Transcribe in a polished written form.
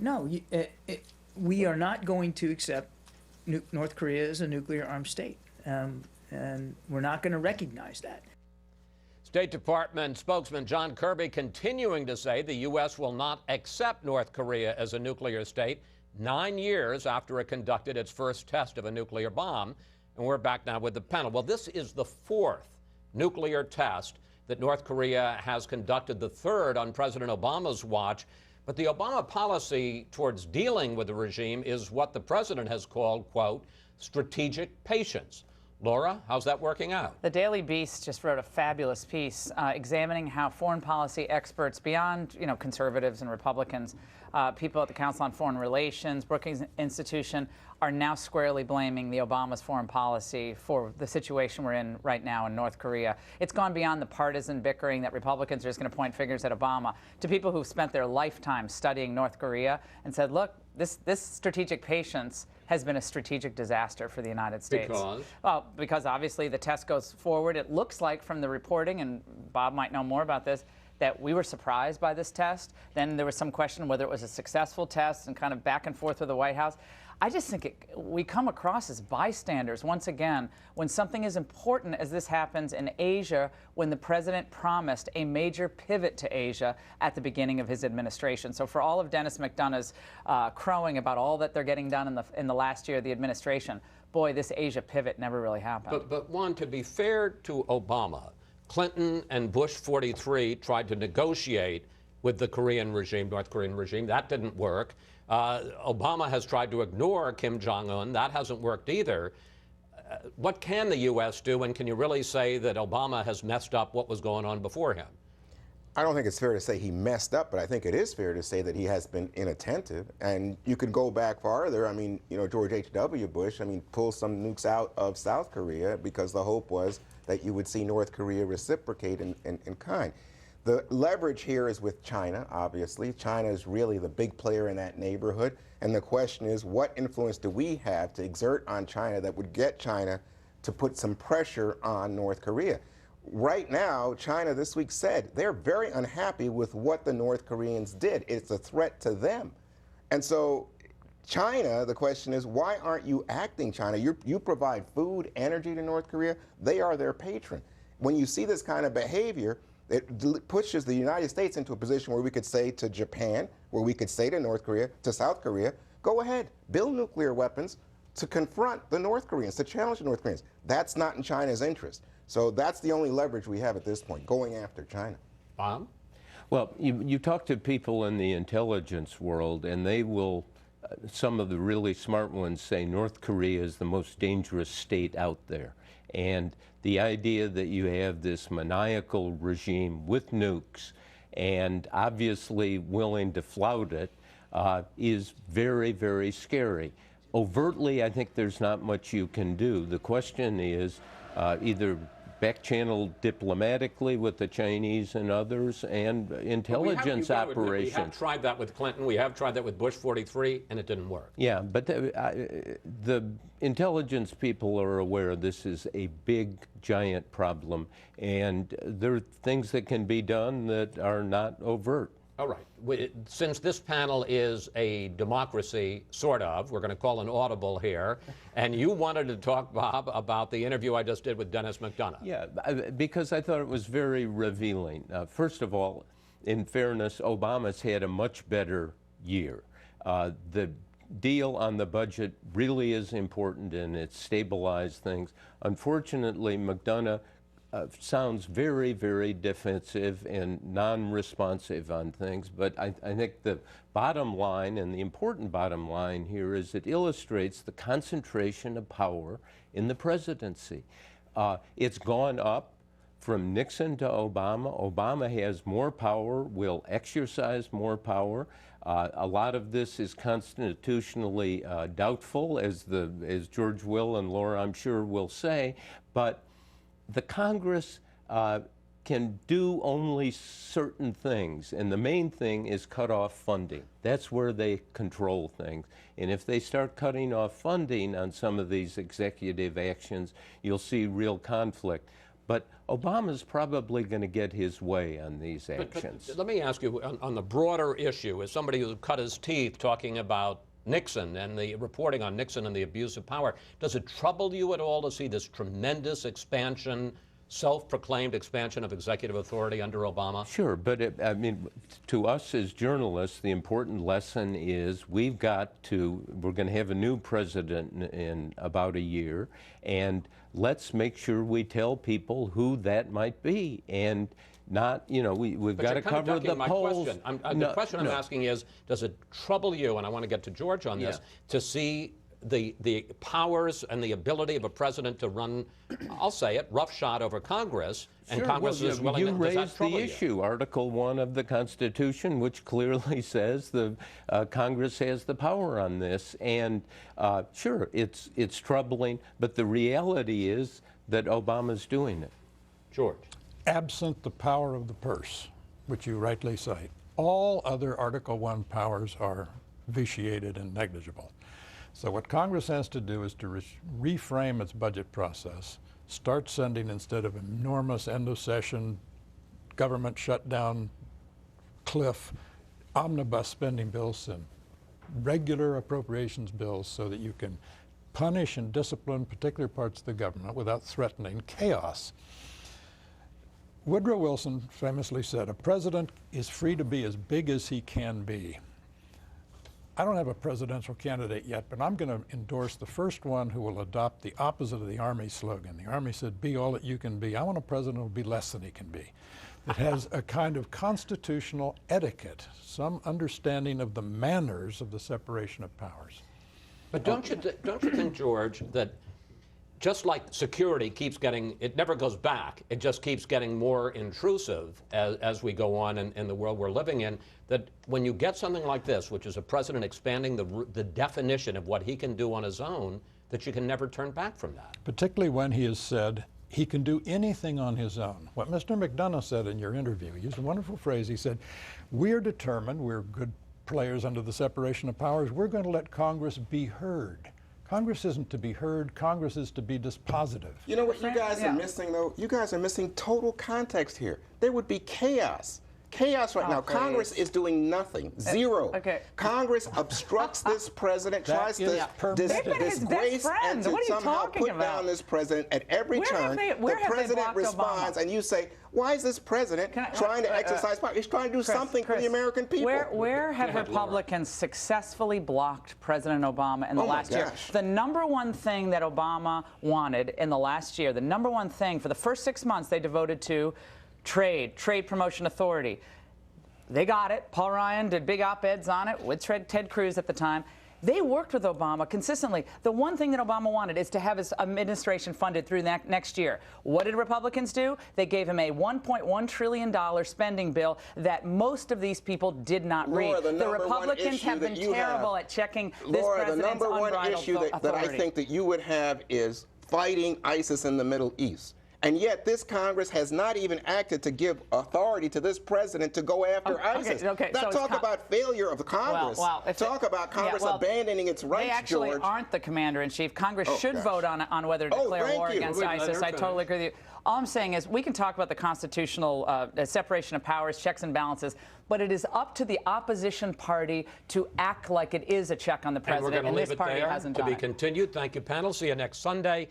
No, we are not going to accept North Korea as a nuclear armed state, and we're not going to recognize that. State Department spokesman John Kirby continuing to say the U.S. will not accept North Korea as a nuclear state 9 years after it conducted its first test of a nuclear bomb. And we're back now with the panel. Well, this is the fourth nuclear test that North Korea has conducted, the third on President Obama's watch. But the Obama policy towards dealing with the regime is what the president has called, quote, strategic patience. Laura, how's that working out? The Daily Beast just wrote a fabulous piece examining how foreign policy experts beyond, conservatives and Republicans, people at the Council on Foreign Relations, Brookings Institution, are now squarely blaming the Obama's foreign policy for the situation we're in right now in North Korea. It's gone beyond the partisan bickering that Republicans are just going to point fingers at Obama to people who've spent their lifetime studying North Korea and said, look, this strategic patience has been a strategic disaster for the United States. Because? Well, because obviously the test goes forward. It looks like from the reporting, and Bob might know more about this, that we were surprised by this test. Then there was some question whether it was a successful test and kind of back and forth with the White House. I just think we come across as bystanders once again when something as important as this happens in Asia, when the president promised a major pivot to Asia at the beginning of his administration. So for all of Dennis McDonough's crowing about all that they're getting done in the last year of the administration, boy, this Asia pivot never really happened. But Juan, to be fair to Obama, Clinton and Bush 43 tried to negotiate with the Korean regime, North Korean regime. That didn't work. Obama has tried to ignore Kim Jong-un. That hasn't worked either. What can the U.S. do, and can you really say that Obama has messed up what was going on before him? I don't think it's fair to say he messed up, but I think it is fair to say that he has been inattentive. And you can go back farther. I mean, George H.W. Bush, pulled some nukes out of South Korea because the hope was that you would see North Korea reciprocate in kind. The leverage here is with China, obviously. China is really the big player in that neighborhood. And the question is, what influence do we have to exert on China that would get China to put some pressure on North Korea? Right now, China this week said they're very unhappy with what the North Koreans did. It's a threat to them. And so China, the question is, why aren't you acting, China? You provide food, energy to North Korea. They are their patron. When you see this kind of behavior, it pushes the United States into a position where we could say to Japan, where we could say to North Korea, to South Korea, go ahead, build nuclear weapons to confront the North Koreans, to challenge the North Koreans. That's not in China's interest. So that's the only leverage we have at this point, going after China. Bob? Well, you talk to people in the intelligence world, and they will, some of the really smart ones say North Korea is the most dangerous state out there. And the idea that you have this maniacal regime with nukes and obviously willing to flout it is very, very scary. Overtly, I think there's not much you can do. The question is either back-channel diplomatically with the Chinese and others, and intelligence operations. We have tried that with Clinton. We have tried that with Bush 43, and it didn't work. Yeah, but the intelligence people are aware this is a big, giant problem, and there are things that can be done that are not overt. All right. Since this panel is a democracy, sort of, we're going to call an audible here, and you wanted to talk, Bob, about the interview I just did with Dennis McDonough. Yeah, because I thought it was very revealing. First of all, in fairness, Obama's had a much better year. The deal on the budget really is important, and it's stabilized things. Unfortunately, McDonough sounds very, very defensive and non-responsive on things, but I think the bottom line, and the important bottom line here, is it illustrates the concentration of power in the presidency. It's gone up from Nixon to Obama. Obama has more power, will exercise more power. A lot of this is constitutionally doubtful, as George will and Laura, I'm sure, will say, but the Congress can do only certain things, and the main thing is cut off funding. That's where they control things. And if they start cutting off funding on some of these executive actions, you'll see real conflict. But Obama's probably going to get his way on these But actions. let me ask you, on the broader issue, as somebody who cut his teeth talking about Nixon and the reporting on Nixon and the abuse of power, does it trouble you at all to see this tremendous expansion, self-proclaimed expansion of executive authority under Obama? Sure, but I mean, to us as journalists, the important lesson is we're going to have a new president in about a year, and let's make sure we tell people who that might be, and not, we've got to cover the polls. The question I'm asking is, does it trouble you, and I want to get to George on this, to see the powers and the ability of a president to run, I'll say it, roughshod over Congress, and Congress is willing to, does that trouble you? You raised the issue, Article 1 of the Constitution, which clearly says the Congress has the power on this, and sure, it's troubling, but the reality is that Obama's doing it. George. Absent the power of the purse, which you rightly cite, all other Article 1 powers are vitiated and negligible. So what Congress has to do is to reframe its budget process, start sending, instead of enormous end-of-session government shutdown cliff, omnibus spending bills and regular appropriations bills so that you can punish and discipline particular parts of the government without threatening chaos. Woodrow Wilson famously said, "A president is free to be as big as he can be." I don't have a presidential candidate yet, but I'm going to endorse the first one who will adopt the opposite of the Army slogan. The Army said, "Be all that you can be." I want a president who will be less than he can be. It has a kind of constitutional etiquette, some understanding of the manners of the separation of powers. But don't you think, George, that just like security keeps getting, it never goes back, it just keeps getting more intrusive as we go on in the world we're living in, that when you get something like this, which is a president expanding the definition of what he can do on his own, that you can never turn back from that? Particularly when he has said he can do anything on his own. What Mr. McDonough said in your interview, he used a wonderful phrase. He said, "We're determined, we're good players under the separation of powers, we're going to let Congress be heard." Congress isn't to be heard, Congress is to be dispositive. You know what you guys are missing, though? You guys are missing total context here. There would be chaos. Chaos right now. Please. Congress is doing nothing. Zero. Okay. Congress obstructs this president, tries to They've been his disgrace best and friends. to What are you somehow talking put about? down this president at every Where have turn. they- where The have they president blocked responds, Obama? and you say, why is this president trying to exercise power? He's trying to do something for the American people. Where have Republicans successfully blocked President Obama in the last year? gosh. The number one thing that Obama wanted in the last year, the number one thing for the first 6 months they devoted to trade promotion authority. They got it. Paul Ryan did big op-eds on it with Ted Cruz at the time. They worked with Obama consistently. The one thing that Obama wanted is to have his administration funded through next year. What did Republicans do? They gave him a $1.1 trillion spending bill that most of these people did not read. Laura, The Republicans have been terrible at checking this Laura, the president's number one unbridled issue that I authority. think that you would have is fighting ISIS in the Middle East. And yet this Congress has not even acted to give authority to this president to go after ISIS. Okay, Now so talk about failure of the Congress. Talk about Congress abandoning its rights, They actually George. aren't the commander-in-chief. Congress should vote on whether to declare war against ISIS. I totally agree with you. All I'm saying is we can talk about the constitutional separation of powers, checks and balances, but it is up to the opposition party to act like it is a check on the president, and this party hasn't done it. To be continued. Thank you, panel. See you next Sunday.